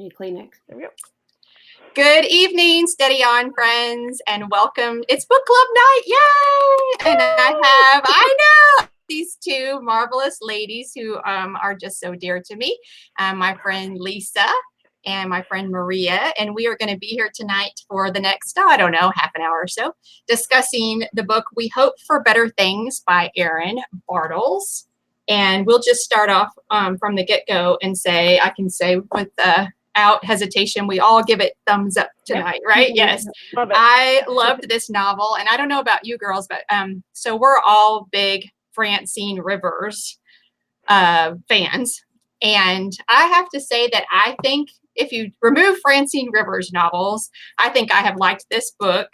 need Kleenex. There we go. Good evening, Steady On friends, and welcome. It's book club night, yay! And I know, these two marvelous ladies who are just so dear to me, my friend Lisa and my friend Maria, and we are going to be here tonight for the next, I don't know, half an hour or so, discussing the book We Hope for Better Things by Erin Bartels. And we'll just start off from the get-go and say, I can say without hesitation, we all give it thumbs up tonight, right? Yes. Love it. I loved this novel, and I don't know about you girls, but so we're all big Francine Rivers fans. And I have to say that I think if you remove Francine Rivers novels, I think I have liked this book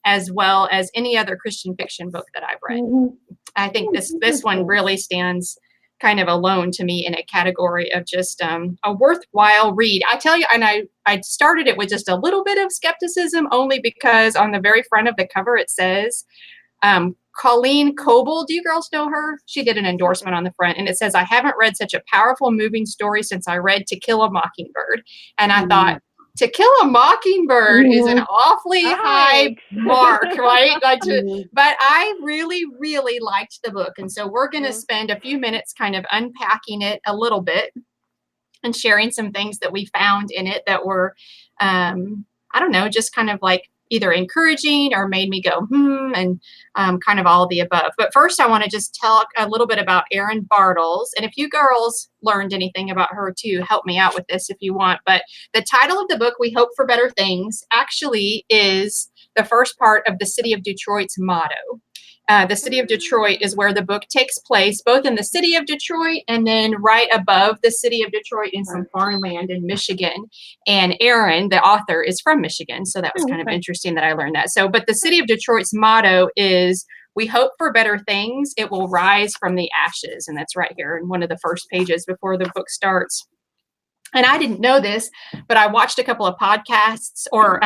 as well as any other Christian fiction book that I've read. Mm-hmm. I think this one really stands kind of alone to me in a category of just a worthwhile read. I tell you, and I started it with just a little bit of skepticism, only because on the very front of the cover it says, Colleen Coble, do you girls know her? She did an endorsement on the front, and it says, I haven't read such a powerful, moving story since I read To Kill a Mockingbird. And I thought, To Kill a Mockingbird is an awfully high mark, right? But I really, really liked the book. And so we're going to spend a few minutes kind of unpacking it a little bit and sharing some things that we found in it that were, I don't know, just kind of like either encouraging or made me go, and kind of all of the above. But first, I want to just talk a little bit about Erin Bartels. And if you girls learned anything about her too, help me out with this if you want. But the title of the book, We Hope for Better Things, actually is the first part of the city of Detroit's motto. The city of Detroit is where the book takes place, both in the city of Detroit and then right above the city of Detroit in some farmland in Michigan. And Erin, the author, is from Michigan. So that was kind of interesting that I learned that. So, but the city of Detroit's motto is, we hope for better things. It will rise from the ashes. And that's right here in one of the first pages before the book starts. And I didn't know this, but I watched a couple of podcasts, or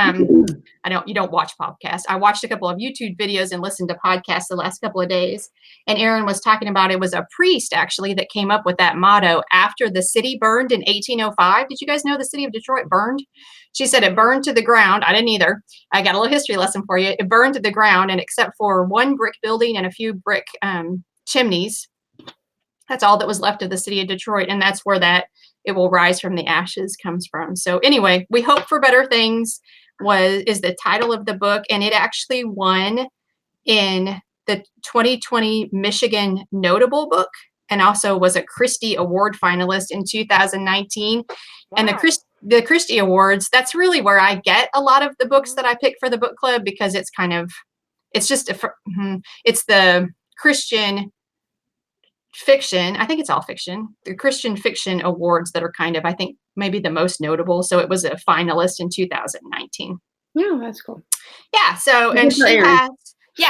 you don't watch podcasts. I watched a couple of YouTube videos and listened to podcasts the last couple of days. And Erin was talking about, it was a priest actually that came up with that motto after the city burned in 1805. Did you guys know the city of Detroit burned? She said it burned to the ground. I didn't either. I got a little history lesson for you. It burned to the ground, and except for one brick building and a few brick chimneys, that's all that was left of the city of Detroit. And that's where that it will rise from the ashes comes from. So anyway, We Hope for Better Things is the title of the book. And it actually won in the 2020 Michigan Notable Book, and also was a Christie Award finalist in 2019. Wow. And the Christie Awards, that's really where I get a lot of the books that I pick for the book club, because it's it's the Christian fiction. I think it's all fiction. The Christian Fiction Awards that are kind of, I think, maybe the most notable. So it was a finalist in 2019. Yeah, that's cool. Yeah. So, and she has,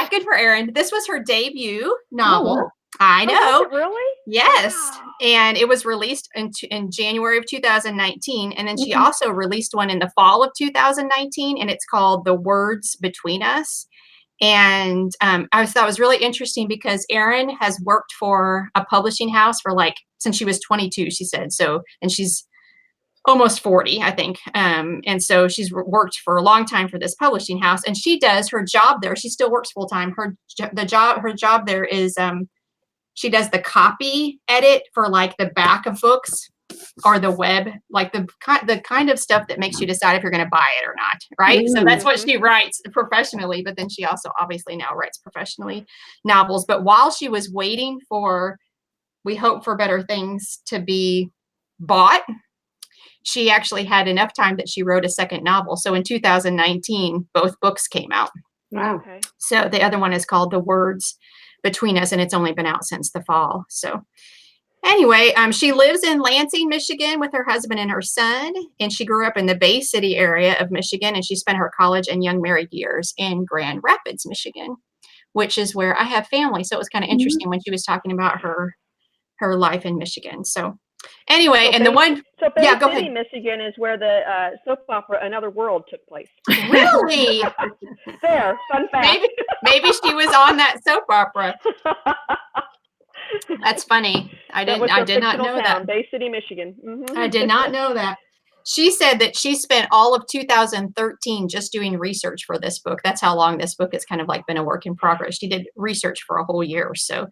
good for Erin. This was her debut novel. Oh, wow. I know. Oh, really? Yes. Wow. And it was released in January of 2019. And then she also released one in the fall of 2019, and it's called The Words Between Us. And I thought it was really interesting because Erin has worked for a publishing house for since she was 22, she said. So, and she's almost 40, I think. And so she's worked for a long time for this publishing house, and she does her job there. She still works full time. Her job there is she does the copy edit for the back of books or the web, the kind of stuff that makes you decide if you're going to buy it or not, right? So that's what she writes professionally, but then she also obviously now writes professionally novels. But while she was waiting for We Hope for Better Things to be bought, she actually had enough time that she wrote a second novel. So in 2019, both books came out. Wow. Okay. So the other one is called The Words Between Us, and it's only been out since the fall. So anyway, she lives in Lansing, Michigan with her husband and her son, and she grew up in the Bay City area of Michigan, and she spent her college and young married years in Grand Rapids, Michigan, which is where I have family. So it was kind of interesting when she was talking about her life in Michigan. So anyway, Bay go City, ahead. Michigan is where the soap opera Another World took place. Really? There, fun fact. Maybe she was on that soap opera. That's funny. I did not know that. Bay City, Michigan. Mm-hmm. I did not know that. She said that she spent all of 2013 just doing research for this book. That's how long this book has kind of like been a work in progress. She did research for a whole year or so.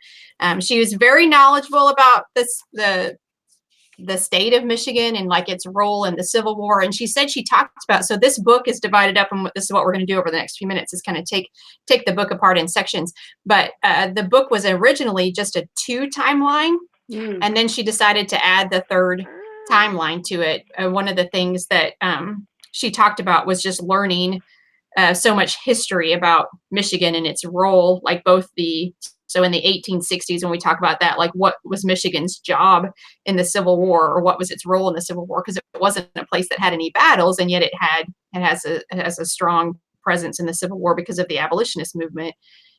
She was very knowledgeable about the state of Michigan and like its role in the Civil War. And she said she talked about, so this book is divided up, and this is what we're going to do over the next few minutes, is kind of take the book apart in sections. But the book was originally just a 2 timeline. And then she decided to add the 3rd timeline to it. One of the things that she talked about was just learning so much history about Michigan and its role, like so in the 1860s, when we talk about that, like what was Michigan's job in the Civil War, or what was its role in the Civil War? Because it wasn't a place that had any battles, and yet it has a strong presence in the Civil War because of the abolitionist movement.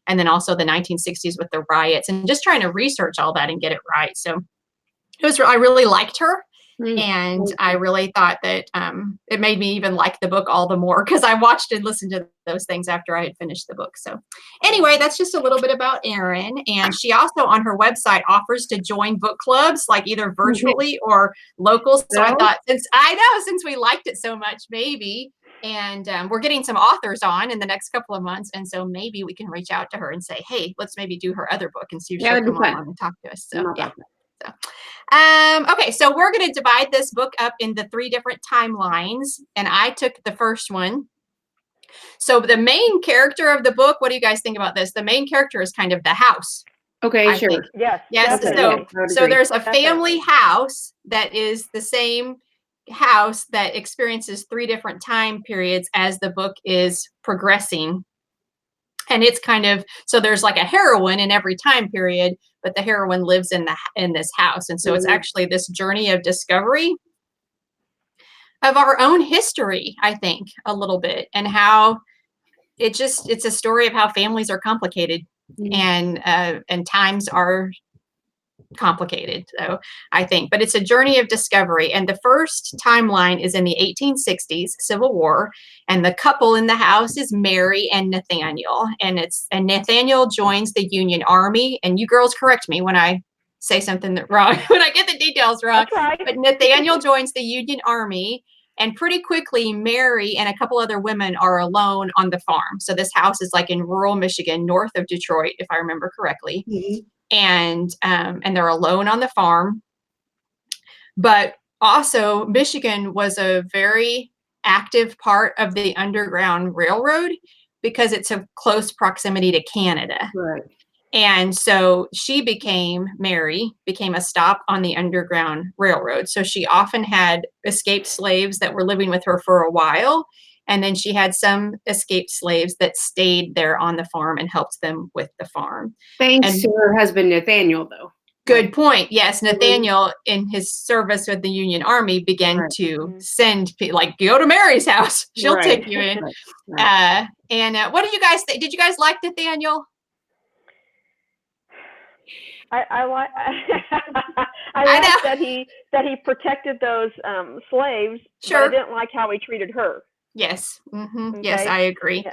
And then also the 1960s with the riots, and just trying to research all that and get it right. So I really liked her. And I really thought that it made me even like the book all the more, because I watched and listened to those things after I had finished the book. So anyway, that's just a little bit about Erin. And she also on her website offers to join book clubs, like either virtually or local. So I thought, since we liked it so much, maybe. And we're getting some authors on in the next couple of months. And so maybe we can reach out to her and say, hey, let's maybe do her other book and see if she'll come on and talk to us. So yeah. Okay, so we're going to divide this book up into 3 different timelines, and I took the first one. So the main character of the book, what do you guys think about this? The main character is kind of the house. Okay, I sure. think. Yes. So there's a family house that is the same house that experiences 3 different time periods as the book is progressing. And it's kind of, so there's like a heroine in every time period, but the heroine lives in this house. And so it's actually this journey of discovery of our own history, I think, a little bit, and how it's a story of how families are complicated and times are complicated, so I think, but it's a journey of discovery. And the first timeline is in the 1860s Civil War, and the couple in the house is Mary and Nathaniel, and Nathaniel joins the Union Army. And you girls correct me when I say something wrong, when I get the details wrong. That's right. But Nathaniel joins the Union Army, and pretty quickly Mary and a couple other women are alone on the farm. So this house is like in rural Michigan, north of Detroit, if I remember correctly. And they're alone on the farm. But also Michigan was a very active part of the Underground Railroad because it's a close proximity to Canada. Right. And so Mary became a stop on the Underground Railroad. So she often had escaped slaves that were living with her for a while. And then she had some escaped slaves that stayed there on the farm and helped them with the farm. Thanks to her husband, Nathaniel, though. Good point. Yes, Nathaniel, in his service with the Union Army, began to send people, like, go to Mary's house. She'll take you in. And what did you guys think? Did you guys like Nathaniel? I like that he protected those slaves. Sure. But I didn't like how he treated her. Yes. Okay. Yes, I agree. Yeah.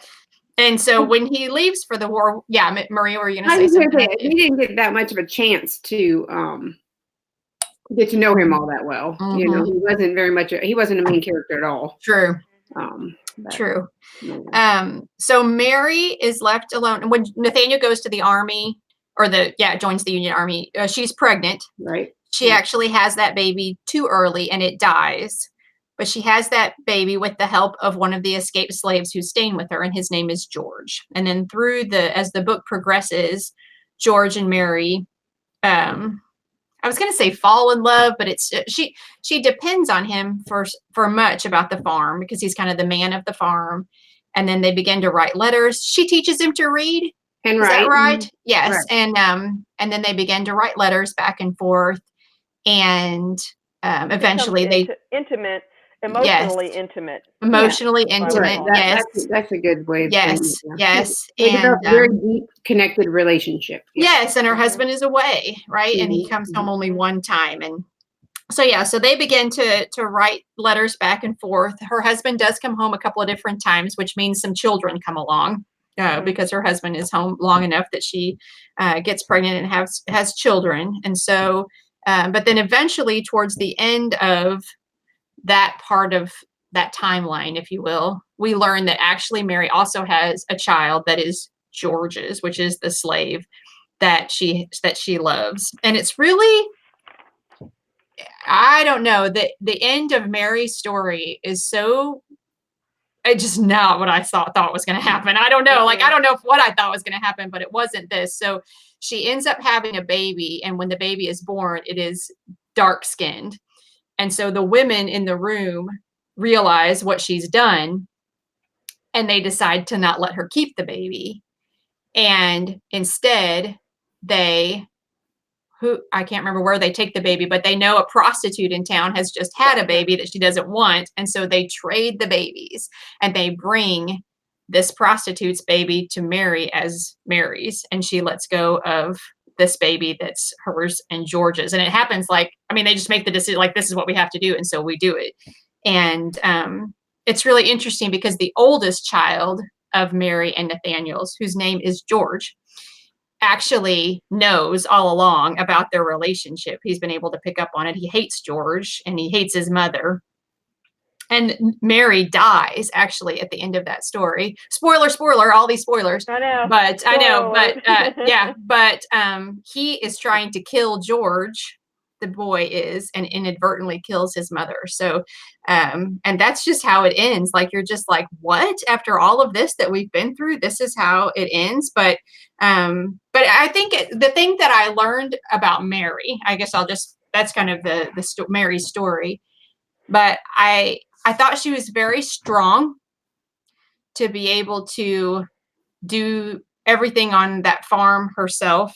And so when he leaves for the war, Maria, were you going to say something? He didn't get that much of a chance to get to know him all that well. You know, he wasn't he wasn't a main character at all. True. True. So Mary is left alone when Nathaniel goes to the army, or joins the Union Army. She's pregnant. Right. She actually has that baby too early, and it dies. But she has that baby with the help of one of the escaped slaves who's staying with her, and his name is George. And then as the book progresses, George and Mary, I was going to say fall in love, but she depends on him for much about the farm, because he's kind of the man of the farm. And then they begin to write letters. She teaches him to read. And Is that right? Yes. Right. And then they begin to write letters back and forth, and eventually intimate. Emotionally intimate. Emotionally intimate. Right. That's a good way of saying it. Yes. They develop a very deep, connected relationship. Yes, and her husband is away, right? And he comes home only one time. And so they begin to write letters back and forth. Her husband does come home a couple of different times, which means some children come along, because her husband is home long enough that she gets pregnant and has children. And so, but then eventually towards the end of that part of that timeline, if you will, we learn that actually Mary also has a child that is George's, which is the slave that she loves. And it's really, I don't know, the end of Mary's story is so, it's just not what I thought was going to happen. I don't know. Like, I don't know what I thought was going to happen, but it wasn't this. So she ends up having a baby. And when the baby is born, it is dark skinned. And so the women in the room realize what she's done, and they decide to not let her keep the baby. And instead, I can't remember where they take the baby, but they know a prostitute in town has just had a baby that she doesn't want. And so they trade the babies, and they bring this prostitute's baby to Mary as Mary's. And she lets go of this baby that's hers and George's. And it happens like, I mean, they just make the decision, like, this is what we have to do. And so we do it. And it's really interesting because the oldest child of Mary and Nathaniel's, whose name is George, actually knows all along about their relationship. He's been able to pick up on it. He hates George and he hates his mother. And Mary dies actually at the end of that story. Spoiler, all these spoilers. I know. But yeah, but he is trying to kill George, the boy is, and inadvertently kills his mother. So and that's just how it ends. Like, you're just like, what? After all of this that we've been through, this is how it ends. But I think the thing that I learned about Mary, I guess that's kind of the Mary's story. But I thought she was very strong to be able to do everything on that farm herself.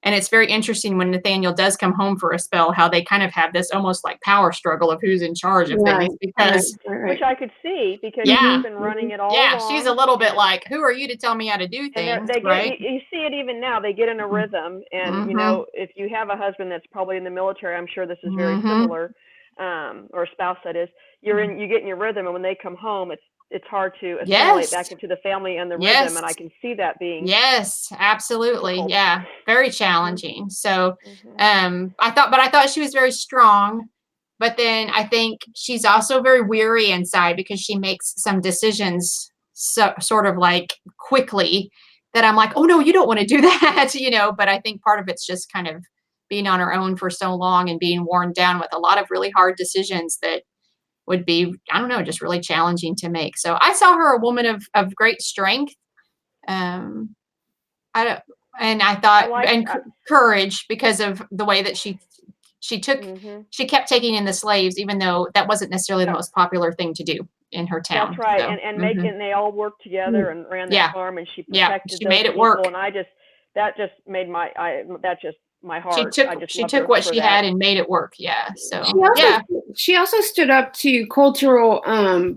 And it's very interesting when Nathaniel does come home for a spell, how they kind of have this almost like power struggle of who's in charge of things. Because which I could see, because she's been running it all along. She's a little bit like, who are you to tell me how to do things? Right? You see it even now. They get in a rhythm. And, you know, if you have a husband that's probably in the military, I'm sure this is very similar, or a spouse that is, you get in your rhythm. And when they come home, it's hard to assimilate back into the family and the rhythm, and I can see that being absolutely difficult. Yeah, very challenging. So I thought she was very strong, but then I think she's also very weary inside because she makes some decisions sort of like quickly that I'm like, oh no, you don't want to do that, you know. But I think part of it's just kind of being on her own for so long and being worn down with a lot of really hard decisions that would be, I don't know, just really challenging to make. So I saw her a woman of great strength. And I thought courage, because of the way that she kept taking in the slaves, even though that wasn't necessarily the most popular thing to do in her town. That's right. So, and they all worked together and ran that farm, and she protected she made it work. And that just made my heart. She took what she had and made it work. Yeah. So she also stood up to cultural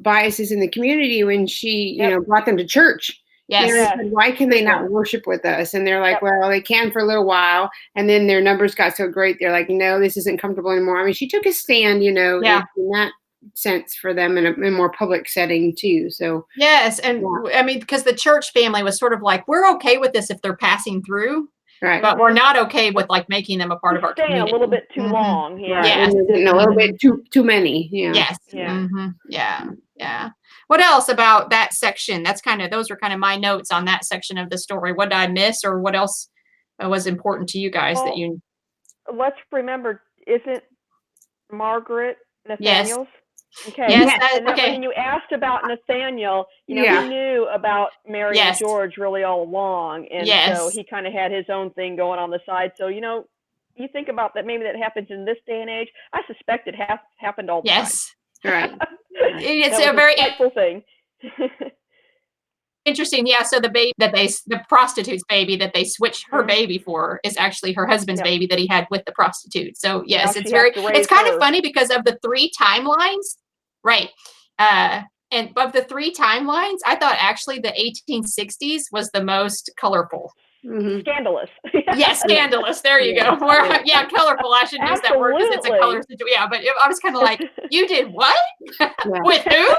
biases in the community when she, you know, brought them to church. Yes. You know, said, why can they not worship with us? And they're like, well, they can for a little while, and then their numbers got so great, they're like, no, this isn't comfortable anymore. I mean, she took a stand, you know, in that sense for them in a more public setting too. So yes, and I mean, because the church family was sort of like, we're okay with this if they're passing through. Right. But we're not okay with like making them a part of our community. A little bit too long. Yeah. Yes. And a little bit too many. Yeah. Yes. Yeah. Yeah. What else about that section? Those were kind of my notes on that section of the story. What did I miss, or what else was important to you guys that you? Let's remember, isn't Margaret Nathaniel's? Yes. Okay. Yes, and when you asked about Nathaniel, you know, he knew about Mary and George really all along. And so he kind of had his own thing going on the side. So, you know, you think about that, maybe that happens in this day and age. I suspect it happened all the time. Right. It's a very helpful thing. Interesting. Yeah. So the prostitute's baby that they switch her baby for is actually her husband's baby that he had with the prostitute. So yes, it's kind of funny because of the 3 timelines. Right. And of the 3 timelines, I thought actually the 1860s was the most colorful. Scandalous. Yes, scandalous. There you go. Colorful. I should use that word because it's a color situation. Yeah, but I was kind of like, you did what? With who?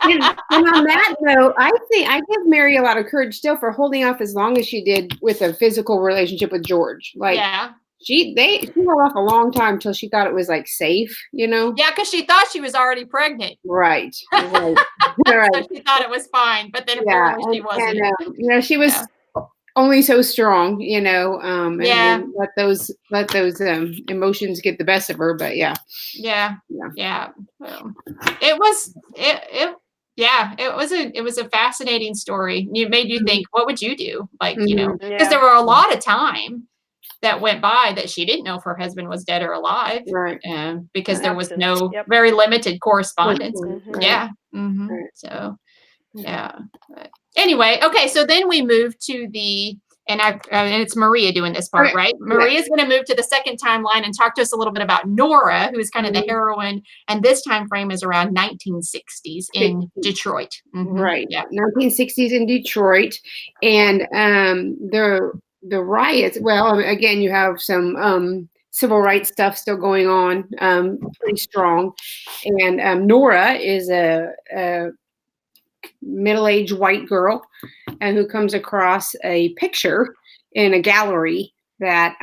and on that note, I think I give Mary a lot of courage still for holding off as long as she did with a physical relationship with George. Like, She held off a long time till she thought it was like safe, you know? Yeah, because she thought she was already pregnant. Right. Right. So she thought it was fine, but then apparently she wasn't. And you know, she was only so strong, you know, and then let those emotions get the best of her. But yeah. Well, it was a fascinating story. It made you think, what would you do? Like, you know, because there were a lot of time that went by that she didn't know if her husband was dead or alive. Right. Because there was no very limited correspondence. Right. Yeah. Mm-hmm. Right. So, yeah. But anyway, okay. So then we moved to and it's Maria doing this part, right? Maria's going to move to the second timeline and talk to us a little bit about Nora, who is kind of the heroine. And this time frame is around 1960s in Detroit. Right. Yeah. 1960s in Detroit. And the riots, well, again, you have some civil rights stuff still going on, pretty strong. And Nora is a middle-aged white girl who comes across a picture in a gallery that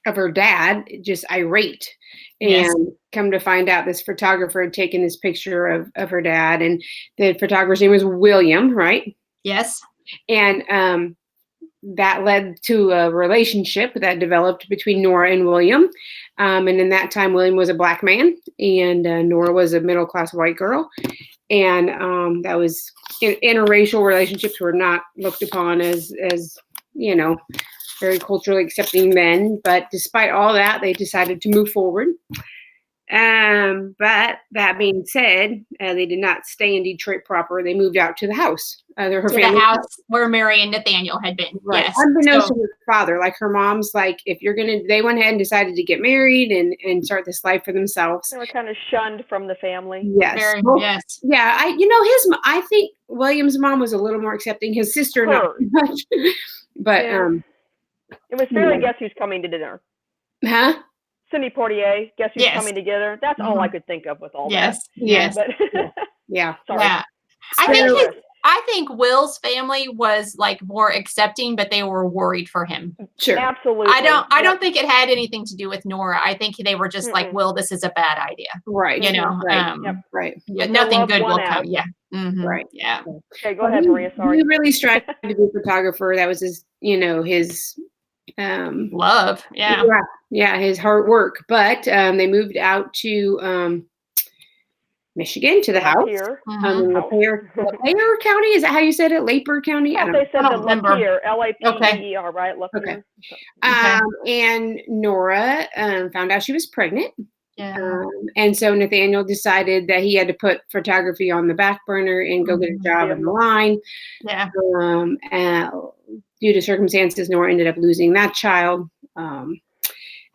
of her dad, just irate. And come to find out, this photographer had taken this picture of her dad, and the photographer's name was William, right? Yes. And that led to a relationship that developed between Nora and William. And in that time, William was a black man, and Nora was a middle-class white girl. And that was interracial relationships were not looked upon as you know, very culturally accepting men. But despite all that, they decided to move forward. But that being said, they did not stay in Detroit proper. They moved out to the house. The house where Mary and Nathaniel had been. Right. Yes. Unbeknownst to her father, like her mom's like, if you're they went ahead and decided to get married and start this life for themselves. They were kind of shunned from the family. Yes. Yes. Yeah. I think William's mom was a little more accepting. His sister, not much. But it was fairly Guess Who's Coming to Dinner. Huh? Cindy Portier, Guess Who's Coming Together. That's all I could think of with all that. Yes. But yeah. Sorry. Yeah. I think Will's family was like more accepting, but they were worried for him. Sure. Absolutely. I don't think it had anything to do with Nora. I think they were just like, Will, this is a bad idea. Right. You know, right. Nothing good will come. Yeah. Mm-hmm. Right. Yeah. Okay, go ahead, Maria. Sorry. He really strived to be a photographer. That was his love. Yeah, his hard work. But they moved out to Michigan, to the house. Lapeer County, is that how you said it? Lapeer County? I they said the Lapeer, Lapeer, right? Lapeer. And Nora found out she was pregnant. Yeah. And so Nathaniel decided that he had to put photography on the back burner and go get a job in the line. Yeah. And due to circumstances, Nora ended up losing that child. And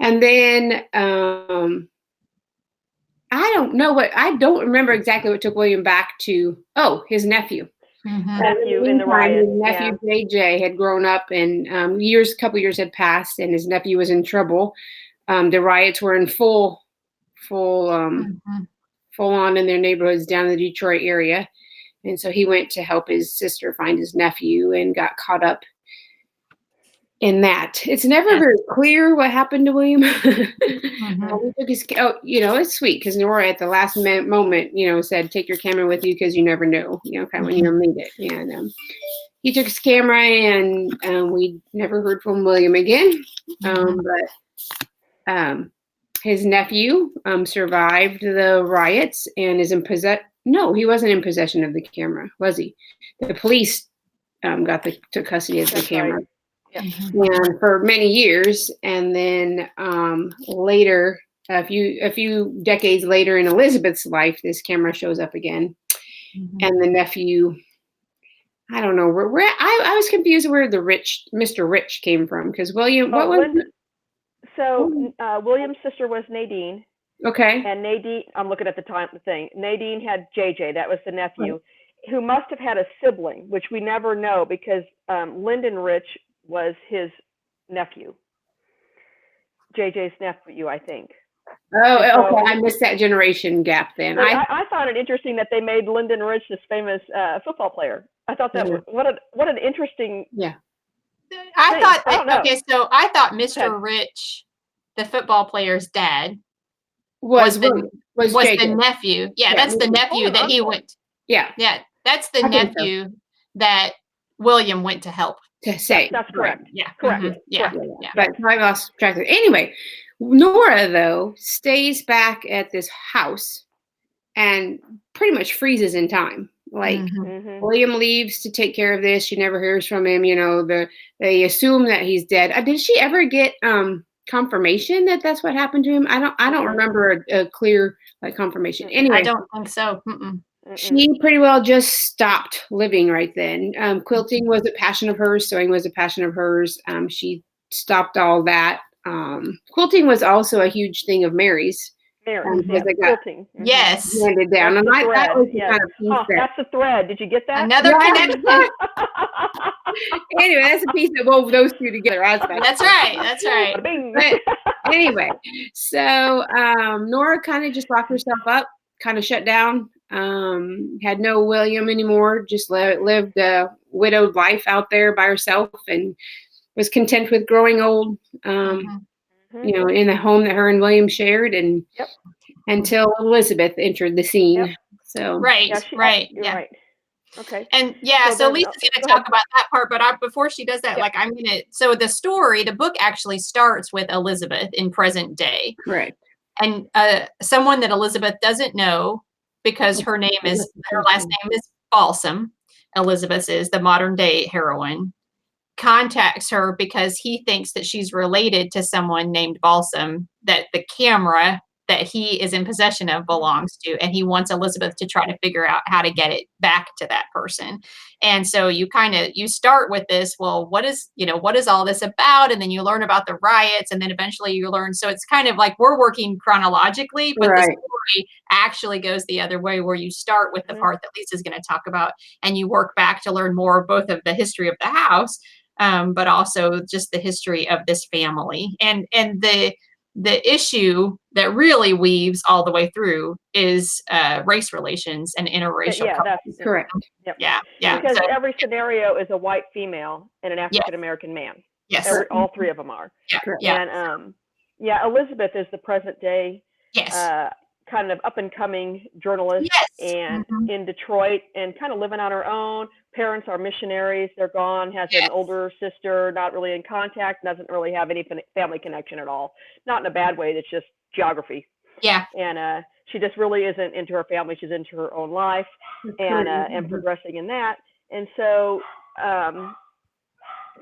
then I don't remember exactly what took William back to, his nephew. Nephew in the riot. His nephew JJ had grown up, and a couple years had passed, and his nephew was in trouble. The riots were in full on in their neighborhoods down in the Detroit area. And so he went to help his sister find his nephew and got caught up in that. It's never very clear what happened to William. He took his, it's sweet because Nora at the last moment, said, take your camera with you because you never know, kind of when you need it. And he took his camera, and we never heard from William again. But his nephew survived the riots and is in possession. No, he wasn't in possession of the camera, was he? The police took custody of the camera. Right. Yeah. And for many years, and then later, a few decades later in Elizabeth's life, this camera shows up again, and the nephew. I don't know where I was confused where the Mr. Rich came from, because William. William's sister was Nadine. Okay. And Nadine, I'm looking at the thing. Nadine had JJ, that was the nephew, who must have had a sibling, which we never know because Lyndon Rich was his nephew. JJ's nephew, I think. Oh, okay. I missed that generation gap then. I found it interesting that they made Lyndon Rich this famous football player. I thought that was what an interesting I thought Mr. Rich the football player's dad, was the Jacob. nephew. Yeah, that's the nephew that he went. Yeah. Yeah, that's the nephew that William went to help. To say. That's correct. Yeah. Correct. Mm-hmm. Yeah. But I lost track of it. Anyway, Nora, though, stays back at this house and pretty much freezes in time. Like, William leaves to take care of this. She never hears from him. You know, they assume that he's dead. Did she ever get confirmation that that's what happened to him? I don't remember a clear confirmation. Anyway, I don't think so. She pretty well just stopped living right then. Quilting was a passion of hers. Sewing was a passion of hers. She stopped all that. Quilting was also a huge thing of Mary's. Quilting. Yes. Handed down. That's And that was the kind of piece that's the thread. Did you get that? Another connection. Anyway, that's a piece that wove those two together. That's right. But anyway, so Nora kind of just locked herself up, kind of shut down. Had no William anymore. Just lived a widowed life out there by herself, and was content with growing old. You know, in the home that her and William shared, and until Elizabeth entered the scene. So right. Okay. And so Lisa's going to talk about that part, but before she does that, so the book actually starts with Elizabeth in present day. Right. And someone that Elizabeth doesn't know, because her last name is Balsam, Elizabeth is the modern day heroine, contacts her because he thinks that she's related to someone named Balsam that the camera that he is in possession of belongs to, and he wants Elizabeth to try to figure out how to get it back to that person. And so you start with this, well, what is all this about? And then you learn about the riots, and then eventually you learn. So it's kind of like we're working chronologically, but the story actually goes the other way, where you start with the part that Lisa's going to talk about, and you work back to learn more both of the history of the house, but also just the history of this family. And the issue that really weaves all the way through is race relations and interracial couples. That's correct. Yeah. Because every scenario is a white female and an African American man. Yes. All three of them are. Yeah. And Elizabeth is the present day kind of up and coming journalist and in Detroit, and kind of living on her own. Parents are missionaries. They're gone. Has an older sister, not really in contact, doesn't really have any family connection at all. Not in a bad way. That's just geography. Yeah. And she just really isn't into her family. She's into her own life and progressing in that. And so, can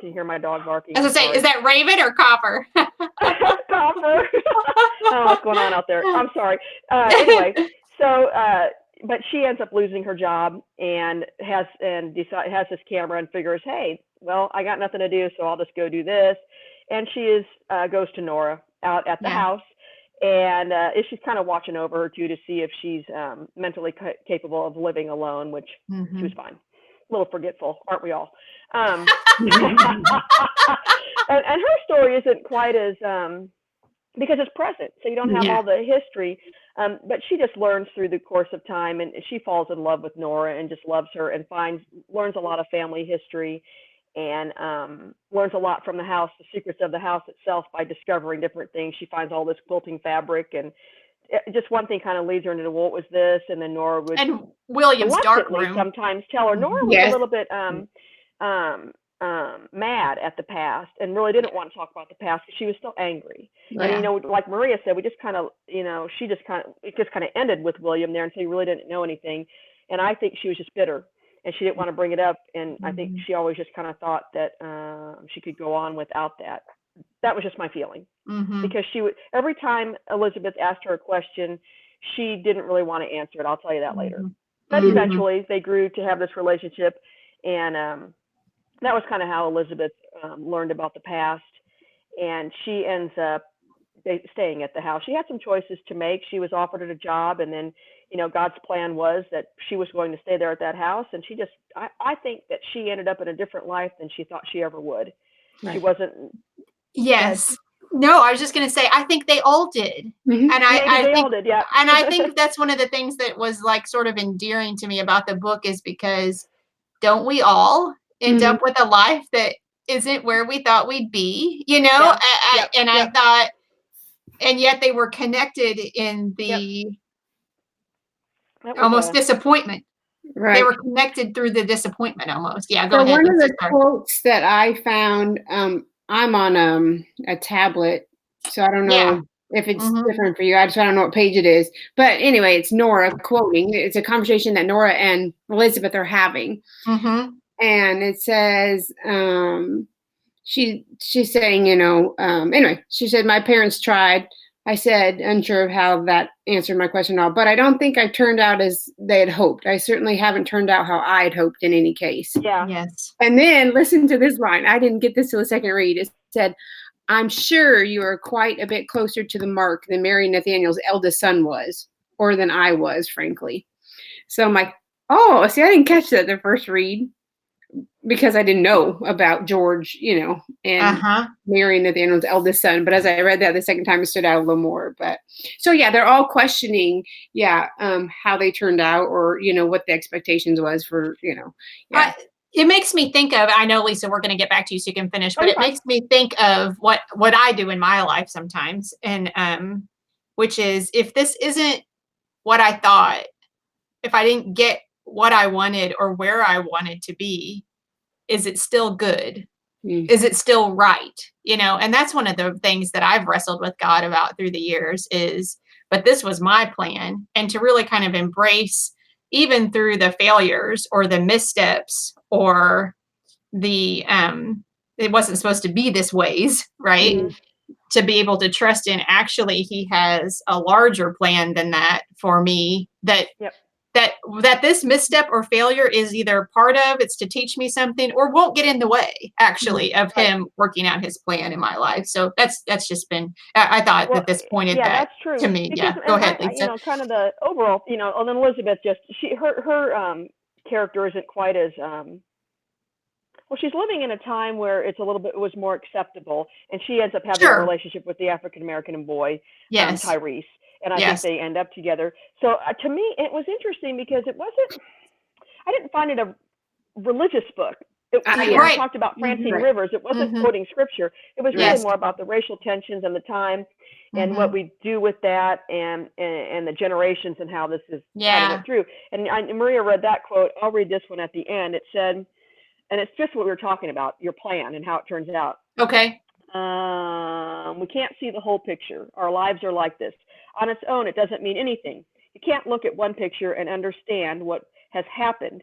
you hear my dog barking? I was going to say, is that Raven or Copper? Copper. I don't know what's going on out there. I'm sorry. Anyway, so, but she ends up losing her job and has this camera and figures, hey, well, I got nothing to do, so I'll just go do this. And she goes to Nora out at the house, and she's kind of watching over her too, to see if she's mentally capable of living alone, which she was fine. A little forgetful, aren't we all? And her story isn't quite as because it's present, so you don't have all the history. But she just learns through the course of time, and she falls in love with Nora and just loves her, and learns a lot of family history, and learns a lot from the house, the secrets of the house itself, by discovering different things. She finds all this quilting fabric, and just one thing kind of leads her into, what was this? And then Nora would, and William's dark room, sometimes tell her. Nora was a little bit mad at the past, and really didn't want to talk about the past because she was still angry. And like Maria said, we just kind of, it just kind of ended with William there, and so you really didn't know anything. And I think she was just bitter, and she didn't want to bring it up. And I think she always just kind of thought that she could go on without that. That was just my feeling, because every time Elizabeth asked her a question, she didn't really want to answer it. I'll tell you that later. But eventually they grew to have this relationship, and that was kind of how Elizabeth learned about the past. And she ends up staying at the house. She had some choices to make. She was offered a job, and then, God's plan was that she was going to stay there at that house. And she just, I think that she ended up in a different life than she thought she ever would. Right. She wasn't. Yes. No, I was just going to say, I think they all did. And I think, all did, yeah. And I think that's one of the things that was like sort of endearing to me about the book, is because don't we all end up with a life that isn't where we thought we'd be, And I thought and yet they were connected in the That almost was disappointment. Right. They were connected through the disappointment almost. Yeah, go So ahead. one of Lindsay, the sorry. quotes that I found, I'm on a tablet, so I don't Yeah. know if it's Mhm. different for you. I don't know what page it is. But anyway, it's Nora quoting. It's a conversation that Nora and Elizabeth are having. Mhm. And it says, she's saying, you know, anyway, she said, my parents tried. I said, unsure of how that answered my question at all, but I don't think I turned out as they had hoped. I certainly haven't turned out how I had hoped in any case. Yeah. Yes. And then listen to this line. I didn't get this till the second read. It said, I'm sure you are quite a bit closer to the mark than Mary Nathaniel's eldest son was, or than I was, frankly. So I'm like, oh, see, I didn't catch that the first read because I didn't know about George, you know, and Mary Nathaniel's eldest son. But as I read that the second time, it stood out a little more. But so yeah, they're all questioning, how they turned out, or you know what the expectations was for, you know. Yeah. It makes me think of, I know, Lisa, we're going to get back to you so you can finish, but it makes me think of what I do in my life sometimes. And, which is, if this isn't what I thought, if I didn't get what I wanted or where I wanted to be, is it still good? Is it still right? You know, and that's one of the things that I've wrestled with God about through the years is, but this was my plan. And to really kind of embrace, even through the failures or the missteps or the, it wasn't supposed to be this ways, right? To be able to trust in, actually, he has a larger plan than that for me, that that this misstep or failure is either part of, it's to teach me something, or won't get in the way, actually, of him working out his plan in my life. So that's just been, I thought that this pointed that that's true to me. because, Go ahead, Lisa. You know, kind of the overall, you know, and then Elizabeth, just her character isn't quite as well, she's living in a time where it was more acceptable, and she ends up having a relationship with the African American boy, Tyrese, and I think they end up together. So to me, it was interesting because I didn't find it a religious book. I talked about Francine Rivers. It wasn't quoting scripture. It was really more about the racial tensions and the time, and what we do with that, and the generations, and how this is kind of went through. And Maria read that quote. I'll read this one at the end. It said, and it's just what we were talking about, your plan and how it turns out. Okay. We can't see the whole picture. Our lives are like this. On its own, it doesn't mean anything. You can't look at one picture and understand what has happened.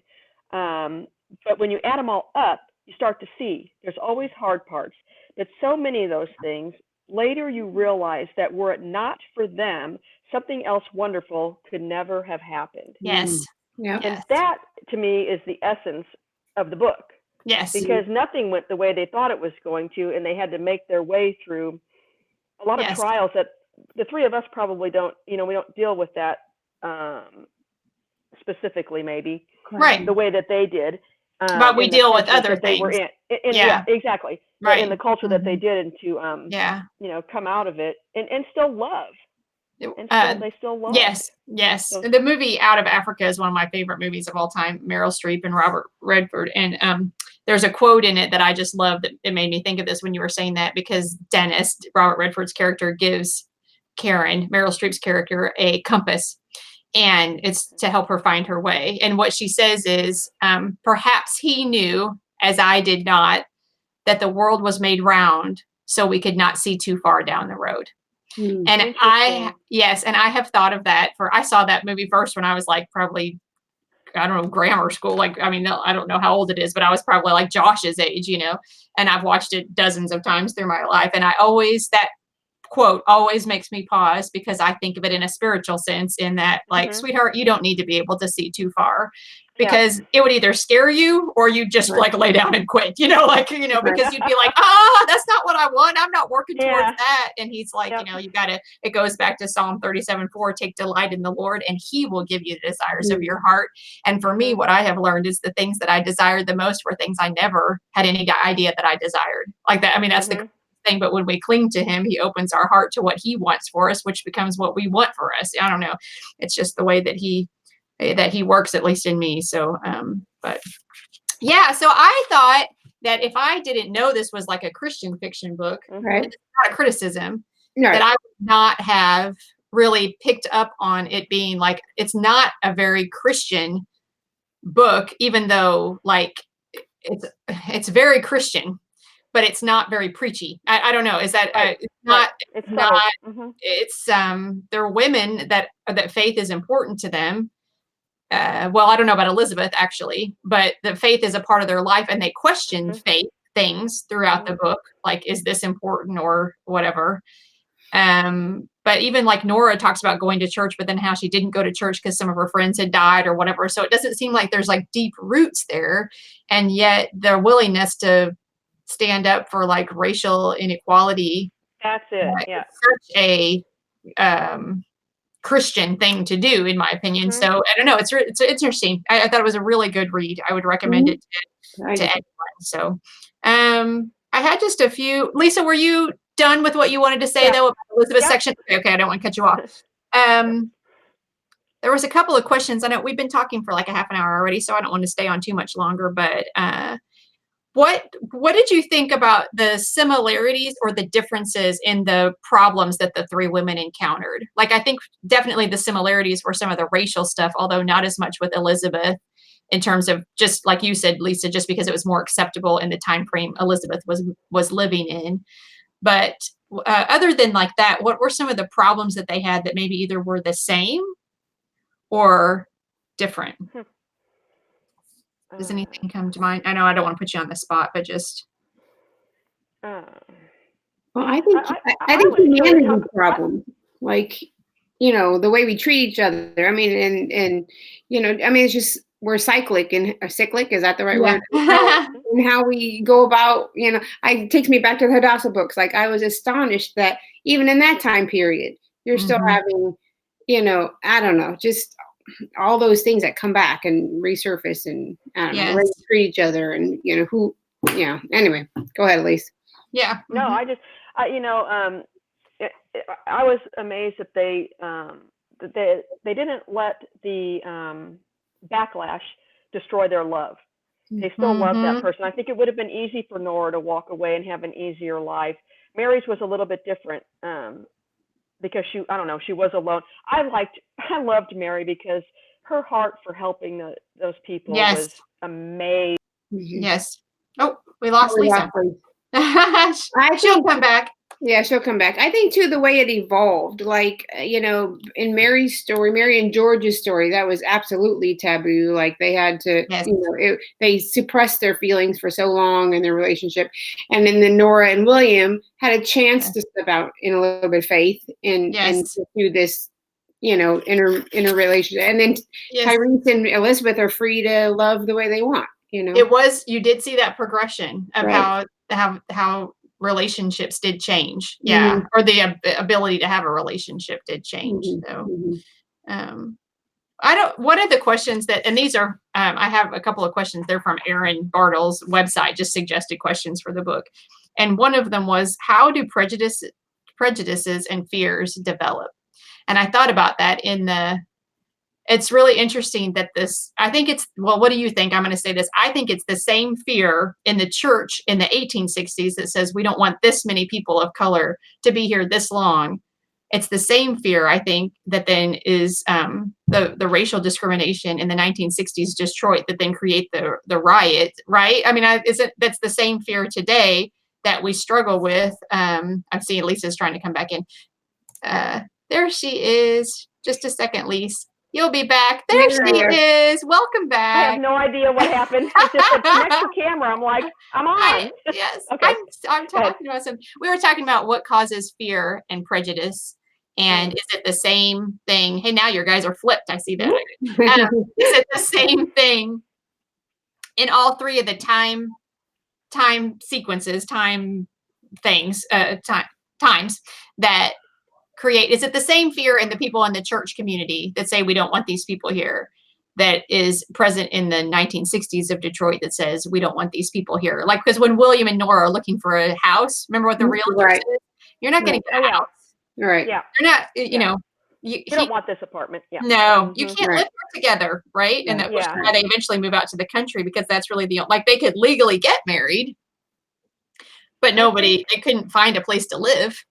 But when you add them all up, you start to see there's always hard parts. But so many of those things, later you realize that were it not for them, something else wonderful could never have happened. Yes. Yeah. And that, to me, is the essence of the book. Yes. Because nothing went the way they thought it was going to, and they had to make their way through a lot of trials that the three of us probably don't, you know, we don't deal with that specifically, maybe. Right. The way that they did. But we deal with other things. They were in, exactly. Right. In the culture that they did, and to, you know, come out of it and still love. And they still love. Yes. So, the movie Out of Africa is one of my favorite movies of all time. Meryl Streep and Robert Redford. And there's a quote in it that I just love, that it made me think of this when you were saying that, because Dennis, Robert Redford's character, gives Karen, Meryl Streep's character, a compass, and it's to help her find her way. And what she says is, perhaps he knew, as I did not, that the world was made round so we could not see too far down the road. And I have thought of that I saw that movie first when I was like, probably, I don't know, grammar school. Like, I mean, no, I don't know how old it is, but I was probably like Josh's age, you know, and I've watched it dozens of times through my life. And that quote always makes me pause, because I think of it in a spiritual sense, in that, like, sweetheart, you don't need to be able to see too far, because it would either scare you or you just like lay down and quit, you know, like, you know, because you'd be like, that's not what I want. I'm not working towards that. And he's like, you know, it goes back to Psalm 37:4, take delight in the Lord and he will give you the desires of your heart. And for me, what I have learned is the things that I desired the most were things I never had any idea that I desired, like that. I mean, that's the thing, but when we cling to him, he opens our heart to what he wants for us, which becomes what we want for us. I don't know. It's just the way that he works, at least in me. So, but yeah, so I thought that if I didn't know this was like a Christian fiction book, it's not a criticism, that I would not have really picked up on it being like, it's not a very Christian book, even though like it's very Christian, but it's not very preachy. I don't know. Is that it's not? It's not. Mm-hmm. It's there are women that faith is important to them. Well, I don't know about Elizabeth actually, but the faith is a part of their life, and they question faith things throughout the book. Like, is this important or whatever? But even like Nora talks about going to church, but then how she didn't go to church because some of her friends had died or whatever. So it doesn't seem like there's like deep roots there, and yet their willingness to stand up for like racial inequality. That's it. Yeah. Such a Christian thing to do, in my opinion. So I don't know. It's interesting. I thought it was a really good read. I would recommend it to anyone. So I had just a few. Lisa, were you done with what you wanted to say though about Elizabeth's section? Okay, I don't want to cut you off. There was a couple of questions. I know we've been talking for like a half an hour already, so I don't want to stay on too much longer, but what did you think about the similarities or the differences in the problems that the three women encountered? Like, I think definitely the similarities were some of the racial stuff, although not as much with Elizabeth, in terms of, just like you said, Lisa, just because it was more acceptable in the time frame Elizabeth was living in. But other than like that, what were some of the problems that they had that maybe either were the same or different? Does anything come to mind? I know I don't want to put you on the spot, but just. Well, I think humanity's problem, like, you know, the way we treat each other. I mean, and you know, I mean, it's just, we're cyclic and cyclic. Is that the right word? And how we go about, you know, it takes me back to the Hadassah books. Like, I was astonished that even in that time period, you're still having, you know, I don't know, just all those things that come back and resurface, and I don't know, the way we treat each other, and you know who, yeah. Anyway, go ahead, Elise. Yeah. No, you know, I was amazed that they didn't let the backlash destroy their love. They still loved that person. I think it would have been easy for Nora to walk away and have an easier life. Mary's was a little bit different. Because I don't know, she was alone. I loved Mary because her heart for helping those people was amazing. Yes. Oh, we lost Lisa. She'll come back. Yeah, she'll come back. I think too, the way it evolved, like, you know, in Mary's story, Mary and George's story, that was absolutely taboo. Like, they had to, you know, they suppressed their feelings for so long in their relationship. And then Nora and William had a chance to step out in a little bit of faith and do this, you know, inner relationship. And then Tyrese and Elizabeth are free to love the way they want, you know. You did see that progression of how relationships did change, or the ability to have a relationship did change. So one of the questions that, and these are I have a couple of questions, they're from Erin Bartels' website, just suggested questions for the book, and one of them was, how do prejudices and fears develop? And I thought about that it's really interesting that I think it's, well, what do you think? I'm going to say this. I think it's the same fear in the church in the 1860s that says we don't want this many people of color to be here this long. It's the same fear, I think, that then is the racial discrimination in the 1960s Detroit that then create the riot, right? I mean, that's the same fear today that we struggle with. I'm seeing Lisa's trying to come back in. There she is. Just a second, Lisa. You'll be back. There she is. Welcome back. I have no idea what happened. It's just a next to camera. I'm like, I'm on. Yes. Okay. I'm talking about we were talking about what causes fear and prejudice. And is it the same thing? Hey, now your guys are flipped. I see that. Is it the same thing in all three of the time sequences, time things, times that create? Is it the same fear in the people in the church community that say we don't want these people here that is present in the 1960s of Detroit that says we don't want these people here? Like, because when William and Nora are looking for a house, remember what the realtor said? You're not getting a house. Right. Yeah. You're not, you know. You don't want this apartment. Yeah. No, you can't live together, right? And that was why they eventually move out to the country, because that's really like they could legally get married, but they couldn't find a place to live.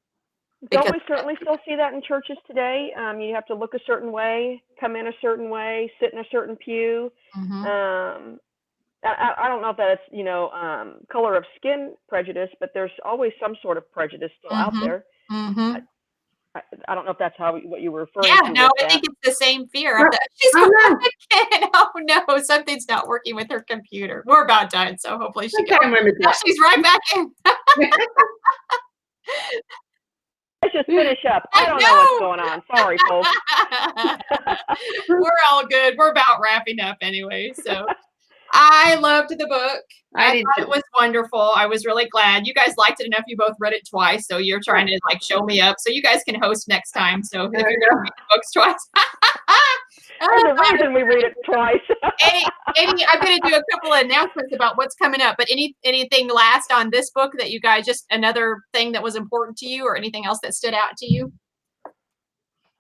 Don't we certainly still see that in churches today? You have to look a certain way, come in a certain way, sit in a certain pew. Mm-hmm. I don't know if that's, color of skin prejudice, but there's always some sort of prejudice still out there. Mm-hmm. I don't know if that's what you were referring to. Yeah, no, I think it's the same fear of that. She's going again. Oh no, something's not working with her computer. We're about done, so hopefully she goes. She's right back in. Let's just finish up. I don't know what's going on. Sorry, folks. We're all good. We're about wrapping up anyway, so. I loved the book. I thought it was wonderful. I was really glad. You guys liked it enough. You both read it twice, so you're trying to show me up. So you guys can host next time. So if you're going to read the books twice. There's a reason we read it twice. Amy, I'm going to do a couple of announcements about what's coming up. But anything last on this book that you guys, just another thing that was important to you or anything else that stood out to you?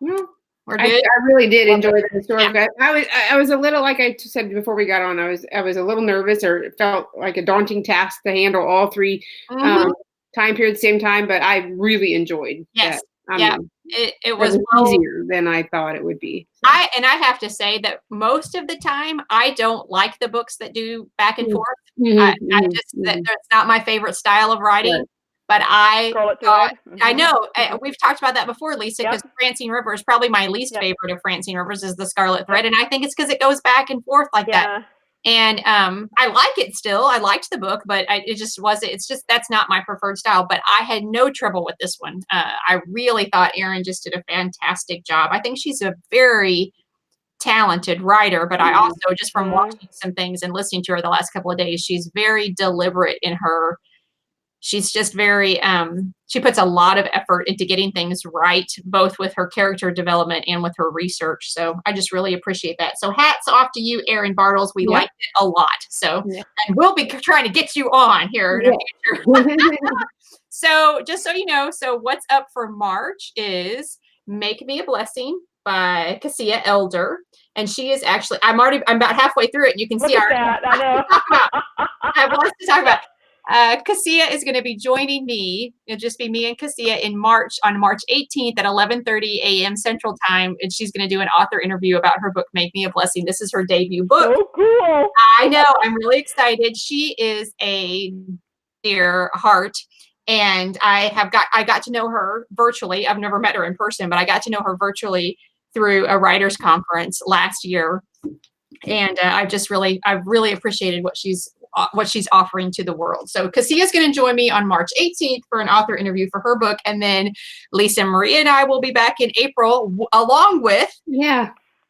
No. We're good. I really did enjoy the story. Yeah. I was a little, like I said before we got on, I was a little nervous, or it felt like a daunting task to handle all three time periods at the same time. But I really enjoyed that. It was easier than I thought it would be. So. I have to say that most of the time I don't like the books that do back and forth. That's not my favorite style of writing. Right. But I know we've talked about that before, Lisa, because Francine Rivers, probably my least favorite of Francine Rivers is the Scarlet Thread. And I think it's because it goes back and forth like that. And I like it still. I liked the book, but it just wasn't. It's just that's not my preferred style. But I had no trouble with this one. I really thought Erin just did a fantastic job. I think she's a very talented writer, but I also, just from watching some things and listening to her the last couple of days, she's very deliberate in her. She's just very, she puts a lot of effort into getting things right, both with her character development and with her research. So I just really appreciate that. So hats off to you, Erin Bartels. We liked it a lot. So, and we'll be trying to get you on here in the future. So just so you know, so what's up for March is Make Me a Blessing by Cassia Elder. And she is actually, I'm about halfway through it. And you can see I know. I have lots to talk about. Cassia is going to be joining me. It'll just be me and Cassia on March 18th at 11:30 a.m. Central Time. And she's going to do an author interview about her book, Make Me a Blessing. This is her debut book. So cool. I know. I'm really excited. She is a dear heart. And I got to know her virtually. I've never met her in person, but I got to know her virtually through a writers conference last year. And I've really appreciated what she's offering to the world. So Cassia's going to join me on March 18th for an author interview for her book. And then Lisa Marie and I will be back in April along with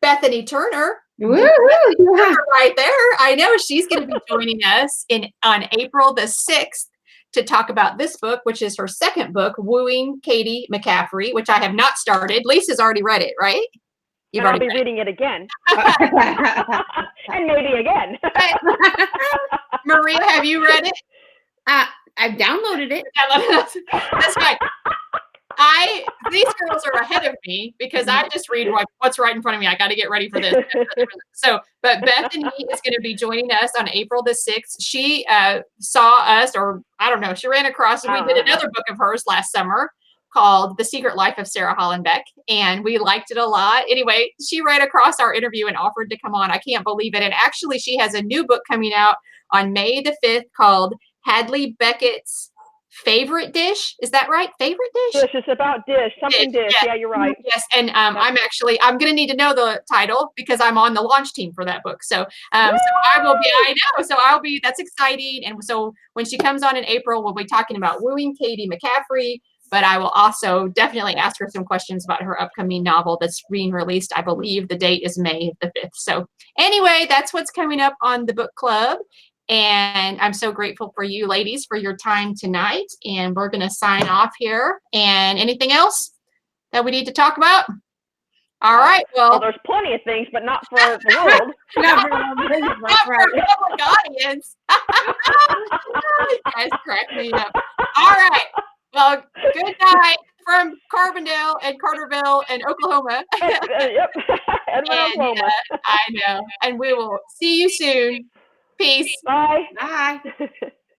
Bethany Turner. Right there. I know she's going to be joining us on April the 6th to talk about this book, which is her second book, Wooing Katie McCaffrey, which I have not started. Lisa's already read it, right? And I'll be reading it again. And maybe again. Maria, have you read it? I've downloaded it. That's right. These girls are ahead of me because I just read what's right in front of me. I got to get ready for this. So, but Bethany is going to be joining us on April the 6th. She saw us, or I don't know, she ran across, and we did another book of hers last summer called The Secret Life of Sarah Hollenbeck, and we liked it a lot. Anyway, she ran across our interview and offered to come on. I can't believe it. And actually, she has a new book coming out on May the 5th called Hadley Beckett's Favorite Dish. Is that right? Favorite dish? Dish. It's about dish. Something dish. Yeah, you're right. Yes. And I'm going to need to know the title because I'm on the launch team for that book. So, that's exciting. And so when she comes on in April, we'll be talking about Wooing Katie McCaffrey. But I will also definitely ask her some questions about her upcoming novel that's being released. I believe the date is May the 5th. So anyway, that's what's coming up on the book club. And I'm so grateful for you ladies for your time tonight. And we're going to sign off here. And anything else that we need to talk about? All right. Well, there's plenty of things, but not for the world. Not for the public audience. You guys crack me up. All right. Well, good night from Carbondale and Carterville and Oklahoma. Yep. Oklahoma. I know. And we will see you soon. Peace. Bye. Bye.